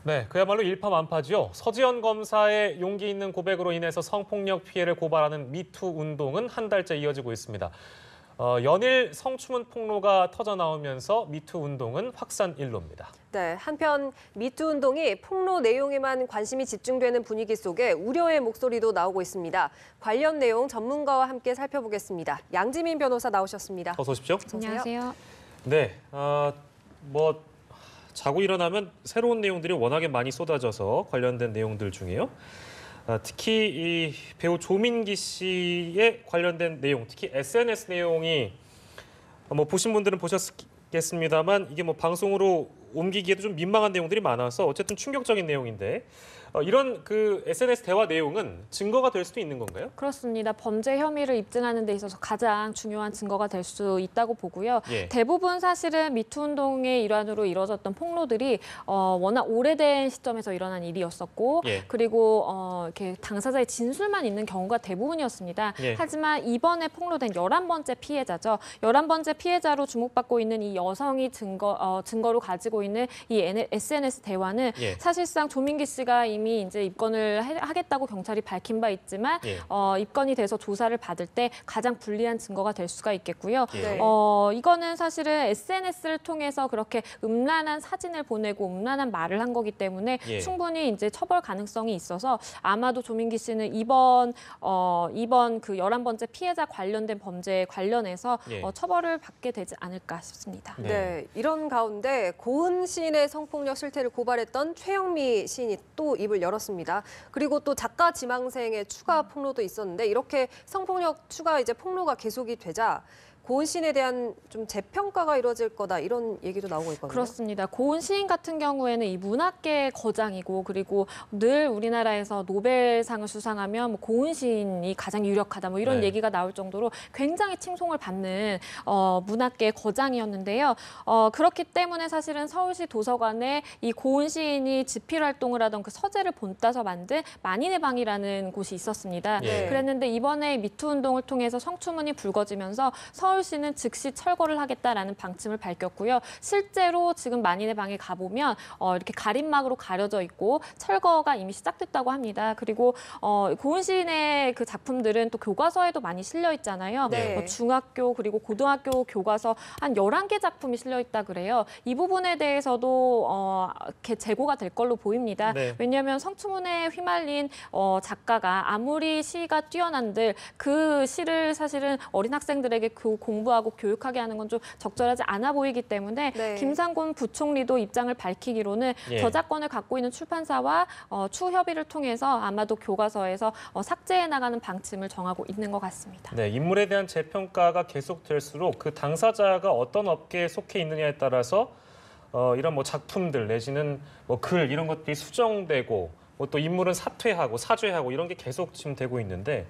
네, 그야말로 일파만파지요. 서지현 검사의 용기 있는 고백으로 인해서 성폭력 피해를 고발하는 미투 운동은 한 달째 이어지고 있습니다. 연일 성추문 폭로가 터져나오면서 미투 운동은 확산 일로입니다. 네, 한편 미투 운동이 폭로 내용에만 관심이 집중되는 분위기 속에 우려의 목소리도 나오고 있습니다. 관련 내용 전문가와 함께 살펴보겠습니다. 양지민 변호사 나오셨습니다. 어서 오십시오. 안녕하세요. 네, 자고 일어나면 새로운 내용들이 워낙에 많이 쏟아져서 관련된 내용들 중에요. 특히 이 배우 조민기 씨의 관련된 내용, 특히 SNS 내용이 보신 분들은 보셨겠습니다만 이게 방송으로 옮기기에도 좀 민망한 내용들이 많아서 어쨌든 충격적인 내용인데 이런 그 SNS 대화 내용은 증거가 될 수도 있는 건가요? 그렇습니다. 범죄 혐의를 입증하는 데 있어서 가장 중요한 증거가 될 수 있다고 보고요. 예. 대부분 사실은 미투 운동의 일환으로 이루어졌던 폭로들이 워낙 오래된 시점에서 일어난 일이었었고 예. 그리고 이렇게 당사자의 진술만 있는 경우가 대부분이었습니다. 예. 하지만 이번에 폭로된 11번째 피해자죠. 11번째 피해자로 주목받고 있는 이 여성이 증거로 가지고 있는 이 SNS 대화는 예. 사실상 조민기 씨가 이미 이제 입건을 하겠다고 경찰이 밝힌 바 있지만 예. 입건이 돼서 조사를 받을 때 가장 불리한 증거가 될 수가 있겠고요. 예. 이거는 사실은 SNS를 통해서 그렇게 음란한 사진을 보내고 음란한 말을 한 거기 때문에 예. 충분히 이제 처벌 가능성이 있어서 아마도 조민기 씨는 이번 그 11번째 피해자 관련된 범죄에 관련해서 예. 처벌을 받게 되지 않을까 싶습니다. 네, 이런 가운데 고은 시인의 성폭력 실태를 고발했던 최영미 시인이 또 입을 열었습니다. 그리고 또 작가 지망생의 추가 폭로도 있었는데 이렇게 성폭력 추가 폭로가 계속이 되자 고은 시인에 대한 좀 재평가가 이루어질 거다 이런 얘기도 나오고 있거든요. 그렇습니다. 고은 시인 같은 경우에는 이 문학계의 거장이고 그리고 늘 우리나라에서 노벨상을 수상하면 고은 시인이 가장 유력하다 이런 네. 얘기가 나올 정도로 굉장히 칭송을 받는 문학계의 거장이었는데요. 그렇기 때문에 사실은 서울시 도서관에 이 고은 시인이 집필 활동을 하던 그 서재를 본따서 만든 만인의 방이라는 곳이 있었습니다. 예. 그랬는데 이번에 미투 운동을 통해서 성추문이 불거지면서 서울시는 즉시 철거를 하겠다라는 방침을 밝혔고요. 실제로 지금 만인의 방에 가보면 이렇게 가림막으로 가려져 있고 철거가 이미 시작됐다고 합니다. 그리고 고은 시인의 그 작품들은 또 교과서에도 많이 실려 있잖아요. 네. 중학교 그리고 고등학교 교과서 한 11개 작품이 실려 있다 그래요. 이 부분에 대해서도 이렇게 재고가 될 걸로 보입니다. 네. 왜냐하면 성추문에 휘말린 작가가 아무리 시가 뛰어난들 그 시를 사실은 어린 학생들에게 공부하고 교육하게 하는 건 좀 적절하지 않아 보이기 때문에 네. 김상곤 부총리도 입장을 밝히기로는 예. 저작권을 갖고 있는 출판사와 추협의를 통해서 아마도 교과서에서 삭제해 나가는 방침을 정하고 있는 것 같습니다. 네, 인물에 대한 재평가가 계속될수록 그 당사자가 어떤 업계에 속해 있느냐에 따라서 이런 작품들 내지는 글 이런 것들이 수정되고 또 인물은 사퇴하고 사죄하고 이런 게 계속 지금 되고 있는데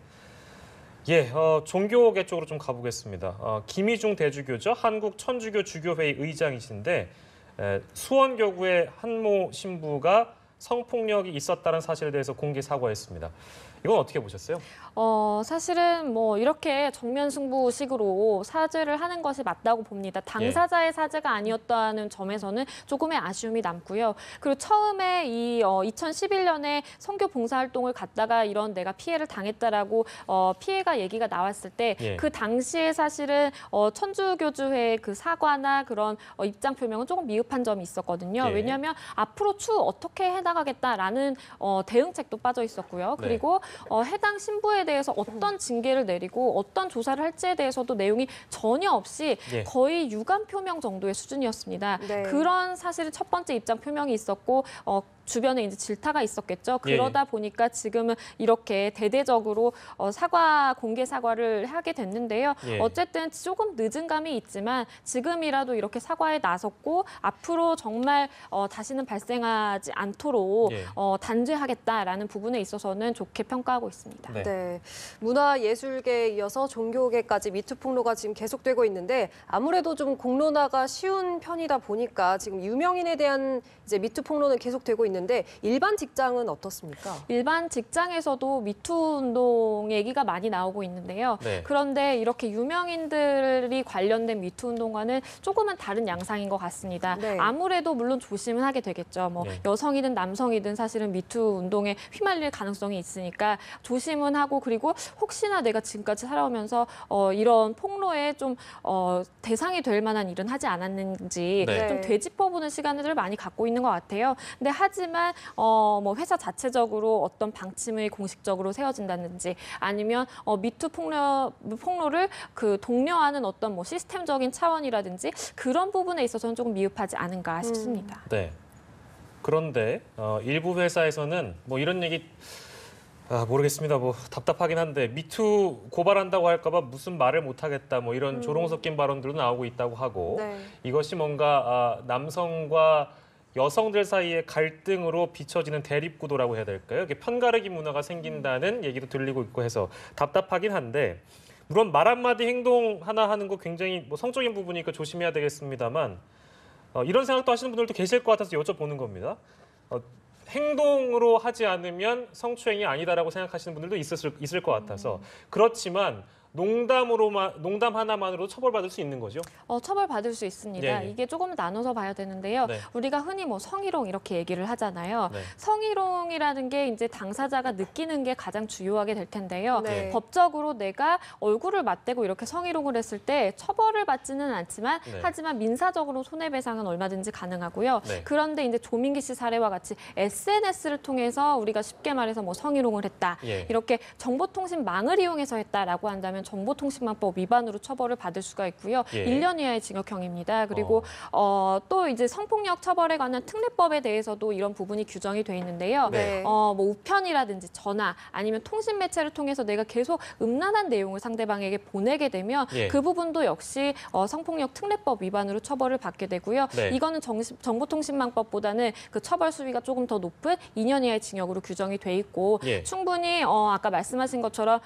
종교계 쪽으로 좀 가보겠습니다. 김희중 대주교죠. 한국 천주교 주교회의 의장이신데 수원교구의 한모 신부가 성폭력이 있었다는 사실에 대해서 공개 사과했습니다. 이건 어떻게 보셨어요? 사실은 이렇게 정면 승부식으로 사죄를 하는 것이 맞다고 봅니다. 당사자의 사죄가 아니었다는 점에서는 조금의 아쉬움이 남고요. 그리고 처음에 이 2011년에 선교 봉사활동을 갔다가 이런 내가 피해를 당했다라고 피해가 얘기가 나왔을 때 그 당시에 사실은 천주교주회의 그 사과나 그런 입장 표명은 조금 미흡한 점이 있었거든요. 예. 왜냐하면 앞으로 추후 어떻게 해나가겠다라는 대응책도 빠져 있었고요. 네. 그리고 해당 신부에 대해서 어떤 징계를 내리고 어떤 조사를 할지에 대해서도 내용이 전혀 없이 예. 거의 유감 표명 정도의 수준이었습니다. 네. 그런 사실은 첫 번째 입장 표명이 있었고 주변에 이제 질타가 있었겠죠. 그러다 보니까 지금은 이렇게 대대적으로 공개 사과를 하게 됐는데요. 예. 어쨌든 조금 늦은 감이 있지만 지금이라도 이렇게 사과에 나섰고 앞으로 정말 다시는 발생하지 않도록 예. 단죄하겠다라는 부분에 있어서는 좋게 평가. 평가하고 있습니다. 네. 네, 문화예술계에 이어서 종교계까지 미투 폭로가 지금 계속되고 있는데 아무래도 좀 공론화가 쉬운 편이다 보니까 지금 유명인에 대한 이제 미투 폭로는 계속되고 있는데 일반 직장은 어떻습니까? 일반 직장에서도 미투 운동 얘기가 많이 나오고 있는데요. 네. 그런데 이렇게 유명인들이 관련된 미투 운동과는 조금은 다른 양상인 것 같습니다. 네. 아무래도 물론 조심은 하게 되겠죠. 뭐 네. 여성이든 남성이든 사실은 미투 운동에 휘말릴 가능성이 있으니까 조심은 하고 그리고 혹시나 내가 지금까지 살아오면서 이런 폭로에 좀 대상이 될 만한 일은 하지 않았는지 네. 좀 되짚어보는 시간들을 많이 갖고 있는 것 같아요. 근데 하지만 뭐 회사 자체적으로 어떤 방침이 공식적으로 세워진다든지 아니면 미투 폭로를 그 독려하는 어떤 뭐 시스템적인 차원이라든지 그런 부분에 있어서는 조금 미흡하지 않은가 싶습니다. 네. 그런데 일부 회사에서는 뭐 이런 얘기 모르겠습니다. 뭐 답답하긴 한데 미투 고발한다고 할까봐 무슨 말을 못하겠다. 뭐 이런 조롱 섞인 발언들도 나오고 있다고 하고 네. 이것이 뭔가 남성과 여성들 사이의 갈등으로 비춰지는 대립구도라고 해야 될까요? 이렇게 편가르기 문화가 생긴다는 얘기도 들리고 있고 해서 답답하긴 한데 물론 말 한마디 행동 하나 하는 거 굉장히 뭐 성적인 부분이니까 조심해야 되겠습니다만 이런 생각도 하시는 분들도 계실 것 같아서 여쭤보는 겁니다. 행동으로 하지 않으면 성추행이 아니다라고 생각하시는 분들도 있을 것 같아서 그렇지만 농담 하나만으로 처벌받을 수 있는 거죠? 처벌받을 수 있습니다. 예, 예. 이게 조금 나눠서 봐야 되는데요. 네. 우리가 흔히 뭐 성희롱 이렇게 얘기를 하잖아요. 네. 성희롱이라는 게 이제 당사자가 느끼는 게 가장 주요하게 될 텐데요. 네. 법적으로 내가 얼굴을 맞대고 이렇게 성희롱을 했을 때 처벌을 받지는 않지만 네. 하지만 민사적으로 손해배상은 얼마든지 가능하고요. 네. 그런데 이제 조민기 씨 사례와 같이 SNS를 통해서 우리가 쉽게 말해서 뭐 성희롱을 했다. 예. 이렇게 정보통신망을 이용해서 했다라고 한다면 정보통신망법 위반으로 처벌을 받을 수가 있고요. 예. 1년 이하의 징역형입니다. 그리고 또 이제 성폭력 처벌에 관한 특례법에 대해서도 이런 부분이 규정이 돼 있는데요. 네. 뭐 우편이라든지 전화 아니면 통신 매체를 통해서 내가 계속 음란한 내용을 상대방에게 보내게 되면 예. 그 부분도 역시 성폭력 특례법 위반으로 처벌을 받게 되고요. 네. 이거는 정보통신망법보다는 그 처벌 수위가 조금 더 높은 2년 이하의 징역으로 규정이 돼 있고 예. 충분히 아까 말씀하신 것처럼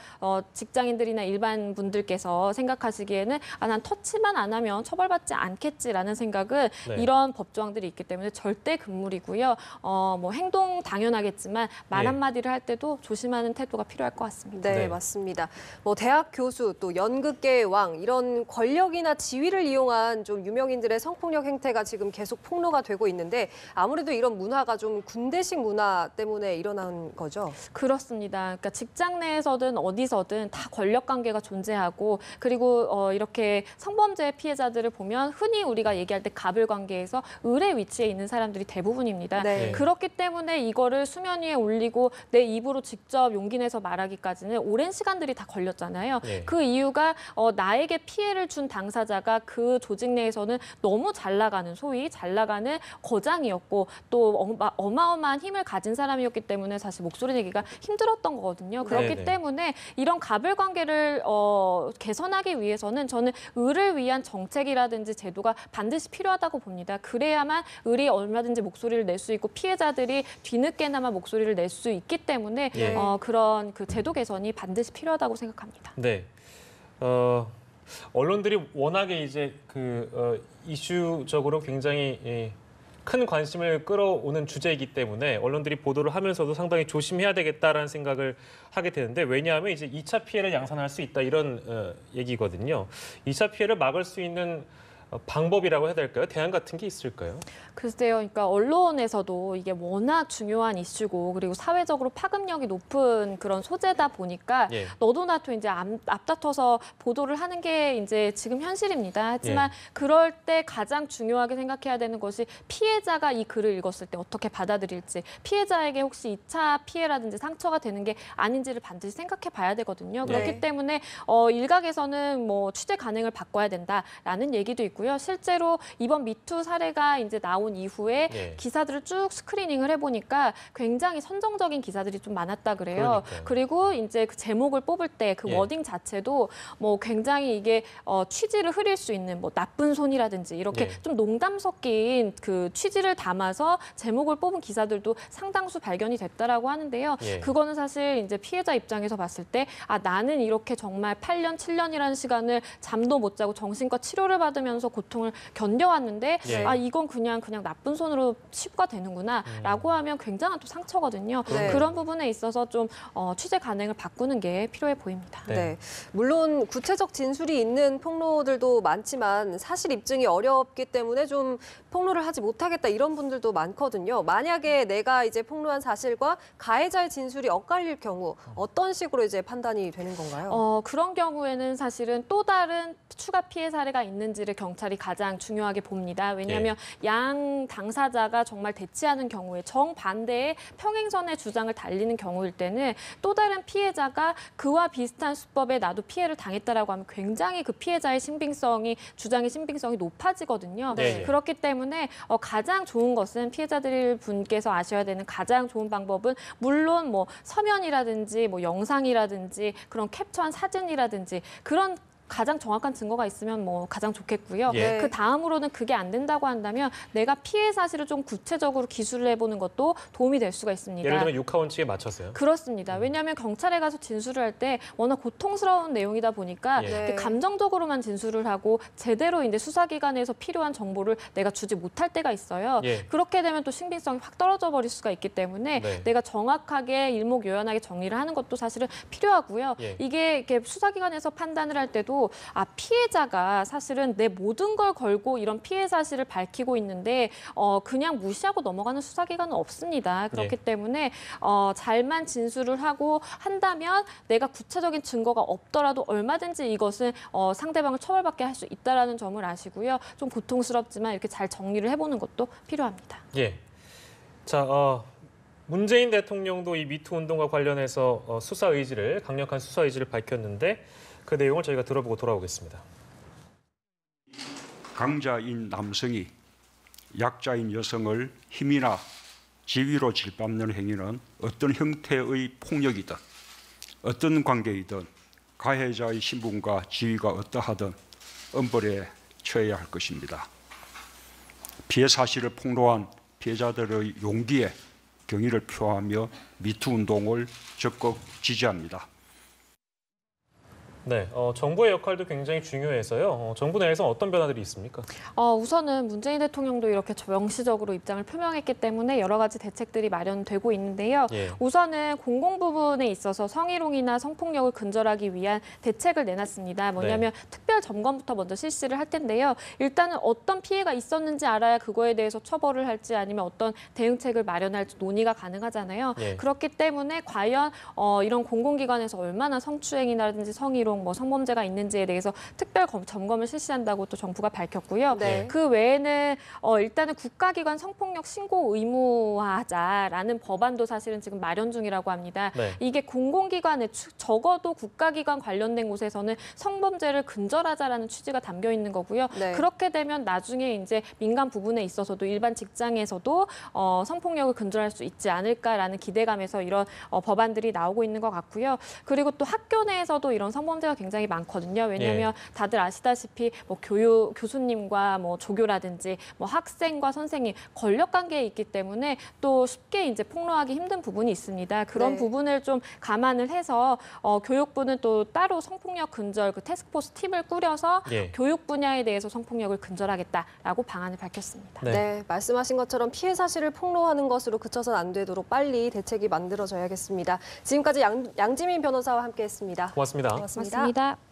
직장인들이나 일반 분들께서 생각하시기에는 난 터치만 안 하면 처벌받지 않겠지라는 생각은 네. 이런 법조항들이 있기 때문에 절대 금물이고요. 뭐 행동 당연하겠지만 말 예. 한마디를 할 때도 조심하는 태도가 필요할 것 같습니다. 네, 네. 맞습니다. 뭐 대학 교수 또 연극계의 왕 이런 권력이나 지위를 이용한 좀 유명인들의 성폭력 행태가 지금 계속 폭로가 되고 있는데 아무래도 이런 문화가 좀 군대식 문화 때문에 일어난 거죠. 그렇습니다. 그러니까 직장 내에서든 어디서든 다 권력 관계가 존재하고 그리고 이렇게 성범죄 피해자들을 보면 흔히 우리가 얘기할 때 갑을 관계에서 을의 위치에 있는 사람들이 대부분입니다. 네. 그렇기 때문에 이거를 수면 위에 올리고 내 입으로 직접 용기 내서 말하기까지는 오랜 시간들이 다 걸렸잖아요. 예. 그 이유가 나에게 피해를 준 당사자가 그 조직 내에서는 너무 잘 나가는 소위 잘 나가는 거장이었고 또 어마어마한 힘을 가진 사람이었기 때문에 사실 목소리 내기가 힘들었던 거거든요. 그렇기 네네. 때문에 이런 갑을 관계를 개선하기 위해서는 저는 을을 위한 정책이라든지 제도가 반드시 필요하다고 봅니다. 그래야만 을이 얼마든지 목소리를 낼 수 있고 피해자들이 뒤늦게나마 목소리를 낼 수 있기 때문에 예. 그런 그 제도 개선이 반드시 필요하다고 생각합니다. 네. 언론들이 워낙에 이제 이슈적으로 굉장히 큰 관심을 끌어오는 주제이기 때문에 언론들이 보도를 하면서도 상당히 조심해야 되겠다라는 생각을 하게 되는데 왜냐하면 이제 2차 피해를 양산할 수 있다 이런 얘기거든요. 2차 피해를 막을 수 있는 방법이라고 해야 될까요? 대안 같은 게 있을까요? 글쎄요. 그러니까 언론에서도 이게 워낙 중요한 이슈고 그리고 사회적으로 파급력이 높은 그런 소재다 보니까 예. 너도 나도 이제 앞다퉈서 보도를 하는 게 이제 지금 현실입니다. 하지만 그럴 때 가장 중요하게 생각해야 되는 것이 피해자가 이 글을 읽었을 때 어떻게 받아들일지 피해자에게 혹시 2차 피해라든지 상처가 되는 게 아닌지를 반드시 생각해 봐야 되거든요. 그렇기 네. 때문에 일각에서는 뭐 취재 간행을 바꿔야 된다라는 얘기도 있고 있고요. 실제로 이번 미투 사례가 이제 나온 이후에 예. 기사들을 쭉 스크리닝을 해보니까 굉장히 선정적인 기사들이 좀 많았다 그래요. 그러니까요. 그리고 이제 그 제목을 뽑을 때 그 예. 워딩 자체도 뭐 굉장히 이게 취지를 흐릴 수 있는 뭐 나쁜 손이라든지 이렇게 예. 좀 농담 섞인 그 취지를 담아서 제목을 뽑은 기사들도 상당수 발견이 됐다라고 하는데요. 예. 그거는 사실 이제 피해자 입장에서 봤을 때 나는 이렇게 정말 8년, 7년이라는 시간을 잠도 못 자고 정신과 치료를 받으면서 고통을 견뎌왔는데 예. 이건 그냥 나쁜 손으로 치부가되는구나라고 하면 굉장한 또 상처거든요. 네. 그런 부분에 있어서 좀 취재 관행을 바꾸는 게 필요해 보입니다. 네. 네. 물론 구체적 진술이 있는 폭로들도 많지만 사실 입증이 어렵기 때문에 좀 폭로를 하지 못하겠다 이런 분들도 많거든요. 만약에 내가 이제 폭로한 사실과 가해자의 진술이 엇갈릴 경우 어떤 식으로 이제 판단이 되는 건가요? 그런 경우에는 사실은 또 다른 추가 피해 사례가 있는지를 경찰이 가장 중요하게 봅니다. 왜냐하면 양 당사자가 정말 대치하는 경우에 정반대의 평행선의 주장을 달리는 경우일 때는 또 다른 피해자가 그와 비슷한 수법에 나도 피해를 당했다라고 하면 굉장히 그 피해자의 주장의 신빙성이 높아지거든요. 네. 그렇기 때문에 가장 좋은 것은 피해자들 분께서 아셔야 되는 가장 좋은 방법은 물론 뭐 서면이라든지 뭐 영상이라든지 그런 캡처한 사진이라든지 그런 가장 정확한 증거가 있으면 뭐 가장 좋겠고요. 예. 그 다음으로는 그게 안 된다고 한다면 내가 피해 사실을 좀 구체적으로 기술을 해보는 것도 도움이 될 수가 있습니다. 예를 들면 육하 원칙에 맞춰서요. 그렇습니다. 왜냐하면 경찰에 가서 진술을 할 때 워낙 고통스러운 내용이다 보니까 예. 이렇게 감정적으로만 진술을 하고 제대로 이제 수사기관에서 필요한 정보를 내가 주지 못할 때가 있어요. 예. 그렇게 되면 또 신빙성이 확 떨어져 버릴 수가 있기 때문에 네. 내가 정확하게 일목요연하게 정리를 하는 것도 사실은 필요하고요. 예. 이게 이렇게 수사기관에서 판단을 할 때도 피해자가 사실은 내 모든 걸 걸고 이런 피해 사실을 밝히고 있는데 그냥 무시하고 넘어가는 수사기관은 없습니다. 그렇기 때문에 잘만 진술을 하고 한다면 내가 구체적인 증거가 없더라도 얼마든지 이것은 상대방을 처벌받게 할 수 있다는 점을 아시고요. 좀 고통스럽지만 이렇게 잘 정리를 해보는 것도 필요합니다. 예. 자, 문재인 대통령도 이 미투 운동과 관련해서 강력한 수사 의지를 밝혔는데 그 내용을 저희가 들어보고 돌아오겠습니다. 강자인 남성이 약자인 여성을 힘이나 지위로 짓밟는 행위는 어떤 형태의 폭력이든 어떤 관계이든 가해자의 신분과 지위가 어떠하든 엄벌에 처해야 할 것입니다. 피해 사실을 폭로한 피해자들의 용기에 경의를 표하며 미투 운동을 적극 지지합니다. 네, 정부의 역할도 굉장히 중요해서요. 정부 내에서 어떤 변화들이 있습니까? 우선은 문재인 대통령도 이렇게 명시적으로 입장을 표명했기 때문에 여러 가지 대책들이 마련되고 있는데요. 예. 우선은 공공 부분에 있어서 성희롱이나 성폭력을 근절하기 위한 대책을 내놨습니다. 뭐냐면 특별 점검부터 먼저 실시를 할 텐데요. 일단은 어떤 피해가 있었는지 알아야 그거에 대해서 처벌을 할지 아니면 어떤 대응책을 마련할지 논의가 가능하잖아요. 예. 그렇기 때문에 과연 이런 공공기관에서 얼마나 성추행이라든지 성희롱, 뭐 성범죄가 있는지에 대해서 특별 점검을 실시한다고 또 정부가 밝혔고요. 네. 그 외에는 일단은 국가기관 성폭력 신고 의무화하자라는 법안도 사실은 지금 마련 중이라고 합니다. 네. 이게 공공기관에 적어도 국가기관 관련된 곳에서는 성범죄를 근절하자라는 취지가 담겨 있는 거고요. 네. 그렇게 되면 나중에 이제 민간 부분에 있어서도 일반 직장에서도 성폭력을 근절할 수 있지 않을까라는 기대감에서 이런 법안들이 나오고 있는 것 같고요. 그리고 또 학교 내에서도 이런 성범죄가 굉장히 많거든요. 왜냐하면 다들 아시다시피 뭐 교수님과 뭐 조교라든지 뭐 학생과 선생님 권력 관계에 있기 때문에 또 쉽게 이제 폭로하기 힘든 부분이 있습니다. 그런 네. 부분을 좀 감안을 해서 교육부는 또 따로 성폭력 근절 그 태스크포스 팀을 꾸려서 교육 분야에 대해서 성폭력을 근절하겠다라고 방안을 밝혔습니다. 네, 말씀하신 것처럼 피해 사실을 폭로하는 것으로 그쳐서는 안 되도록 빨리 대책이 만들어져야겠습니다. 지금까지 양지민 변호사와 함께했습니다. 고맙습니다. 고맙습니다. 맞습니다.